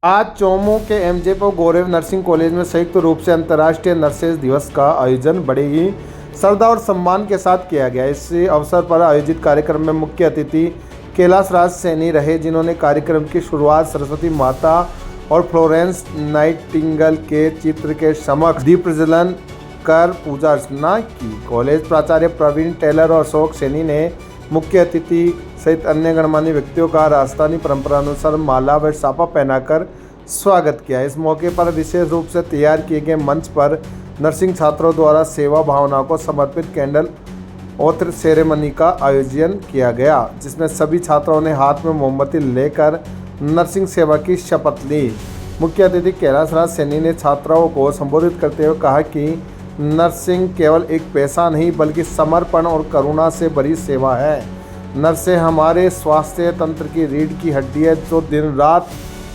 आज चोमू के एमजेपो गौरव nursing college में संयुक्त रूप से अंतर्राष्ट्रीय नर्सेज दिवस का आयोजन बड़े ही श्रद्धा और सम्मान के साथ किया गया। इस अवसर पर आयोजित कार्यक्रम में मुख्य अतिथि कैलाश राज सैनी रहे, जिन्होंने कार्यक्रम की शुरुआत सरस्वती माता और फ्लोरेंस नाइटिंगेल के चित्र के समक्ष दीप प्रज्वलन कर पूजा अर्चना की। कॉलेज प्राचार्य प्रवीण टेलर और अशोक सैनी ने मुख्य अतिथि सहित अन्य गणमान्य व्यक्तियों का राजस्थानी परंपरानुसार माला व साफा पहनाकर स्वागत किया। इस मौके पर विशेष रूप से तैयार किए गए मंच पर नर्सिंग छात्रों द्वारा सेवा भावना को समर्पित कैंडल ऑथ सेरेमनी का आयोजन किया गया, जिसमें सभी छात्रों ने हाथ में मोमबत्ती लेकर नर्सिंग सेवा की शपथ ली। मुख्य अतिथि कैलाश राज सैनी ने छात्राओं को संबोधित करते हुए कहा कि नर्सिंग केवल एक पेशा नहीं बल्कि समर्पण और करुणा से भरी सेवा है। नर्सें हमारे स्वास्थ्य तंत्र की रीढ़ की हड्डी है, जो दिन रात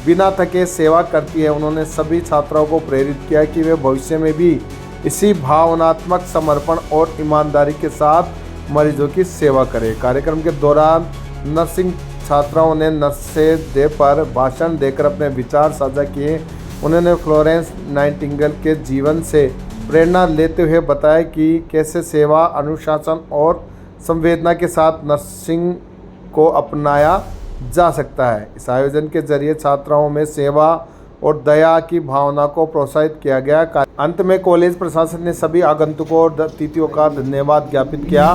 बिना थके सेवा करती है। उन्होंने सभी छात्राओं को प्रेरित किया कि वे भविष्य में भी इसी भावनात्मक समर्पण और ईमानदारी के साथ मरीजों की सेवा करें। कार्यक्रम के दौरान नर्सिंग छात्राओं ने नर्सेज डे पर भाषण देकर अपने विचार साझा किए। उन्होंने फ्लोरेंस नाइटिंगेल के जीवन से प्रेरणा लेते हुए बताया कि कैसे सेवा, अनुशासन और संवेदना के साथ नर्सिंग को अपनाया जा सकता है। इस आयोजन के जरिए छात्राओं में सेवा और दया की भावना को प्रोत्साहित किया गया। अंत में कॉलेज प्रशासन ने सभी आगंतुकों और अतिथियों का धन्यवाद ज्ञापित किया।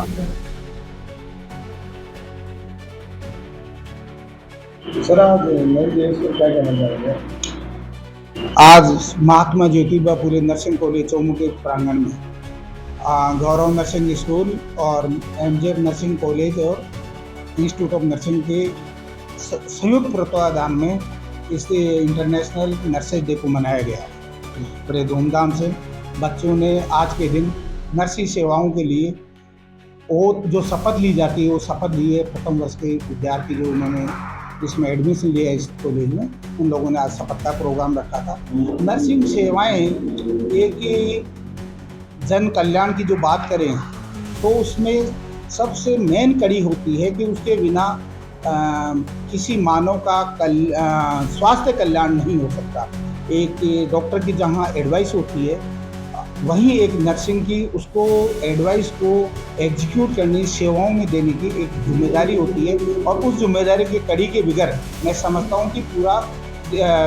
सर, आज नई देश को क्या कहना चाहेंगे? आज महात्मा ज्योतिबा फुले नर्सिंग कॉलेज चोमू के प्रांगण में गौरव नर्सिंग स्कूल और एमजेप नर्सिंग कॉलेज और इंस्टीट्यूट ऑफ नर्सिंग के संयुक्त तत्वाधान में इस इंटरनेशनल नर्सेज डे को मनाया गया बड़े धूमधाम से। बच्चों ने आज के दिन नर्सिंग सेवाओं के लिए वो जो शपथ ली जाती है वो शपथ ली है। प्रथम वर्ष के विद्यार्थी जो उन्होंने इसमें एडमिशन लिया इस कॉलेज में, उन लोगों ने आज शपथ का प्रोग्राम रखा था। नर्सिंग सेवाएं एक जन कल्याण की जो बात करें तो उसमें सबसे मेन कड़ी होती है कि उसके बिना किसी मानव का स्वास्थ्य कल्याण नहीं हो सकता। एक डॉक्टर की जहाँ एडवाइस होती है वहीं एक नर्सिंग की उसको एडवाइस को एग्जीक्यूट करने, सेवाओं में देने की एक जिम्मेदारी होती है। और उस जिम्मेदारी की कड़ी के बगैर मैं समझता हूँ कि पूरा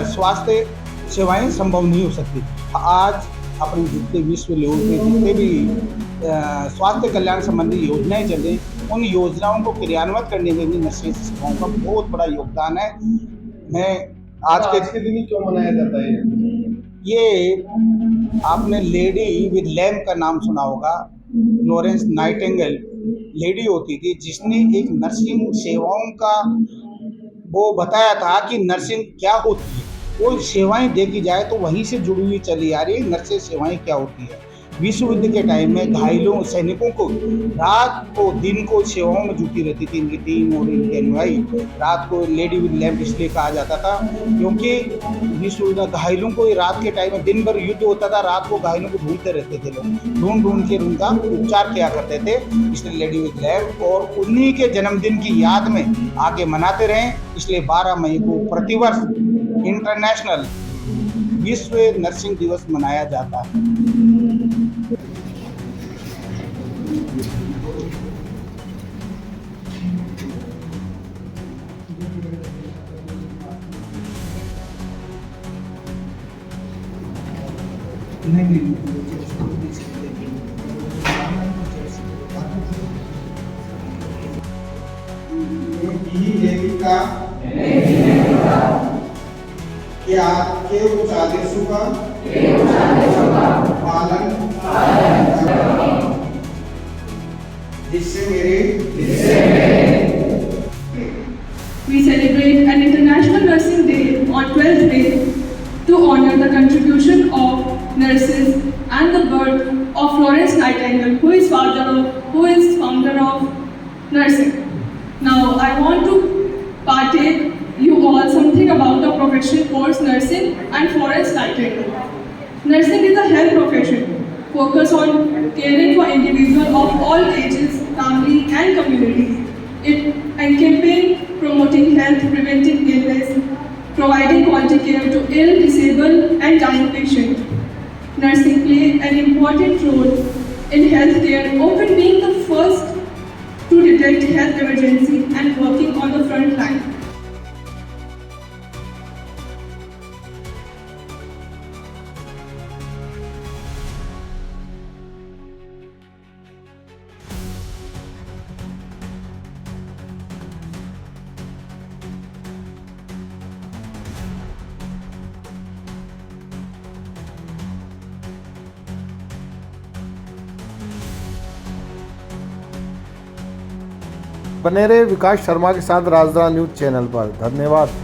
स्वास्थ्य सेवाएं संभव नहीं हो सकती। आज अपने जितने विश्व लेवल पे जितने भी स्वास्थ्य कल्याण संबंधी योजनाएं चल रही, उन योजनाओं को क्रियान्वित करने में भी नर्सिंग सेवाओं का बहुत बड़ा योगदान है। मैं आज के दिन ही क्यों मनाया जाता है? ये आपने लेडी विद लैम्प का नाम सुना होगा। फ्लोरेंस नाइटिंगेल लेडी होती थी जिसने एक नर्सिंग सेवाओं का वो बताया था कि नर्सिंग क्या होती है। वो सेवाएं देखी जाए तो वहीं से जुड़ी हुई चली आ रही है। नर्सिंग सेवाएं क्या होती है? विश्व युद्ध के टाइम में घायलों सैनिकों को रात को दिन को सेवाओं में जुटी रहती थी इनकी टीम और इनकी अनुयायी। रात को लेडी विद लैम्प इसलिए कहा जाता था क्योंकि विश्व युद्ध घायलों को रात के टाइम में दिन भर युद्ध होता था, रात को घायलों को ढूंढते रहते थे लोग, ढूंढ ढूंढ के उनका उपचार किया करते थे, इसलिए लेडी विद लैम्प। और उन्हीं के जन्मदिन की याद में आगे मनाते रहें, इसलिए 12 मई को प्रतिवर्ष इंटरनेशनल विश्व नर्सिंग दिवस मनाया जाता है। कि आपके उच्चादेशों का पालन जिससे मेरे We celebrate an International Nursing Day on 12th May to honor the contribution of nurses and the birth of Florence Nightingale, who is founder of nursing. Now, I want to partake you all something about the professional course nursing and Florence Nightingale. Nursing is a health profession focused on caring for individuals of all ages, family and communities. It encompasses promoting health, preventing illness, providing quality care to ill, disabled, and dying patient. Nursing plays an important role in healthcare, often being the first to detect health emergency and working on the front line. बने रहे विकास शर्मा के साथ राजधानी news channel पर। धन्यवाद।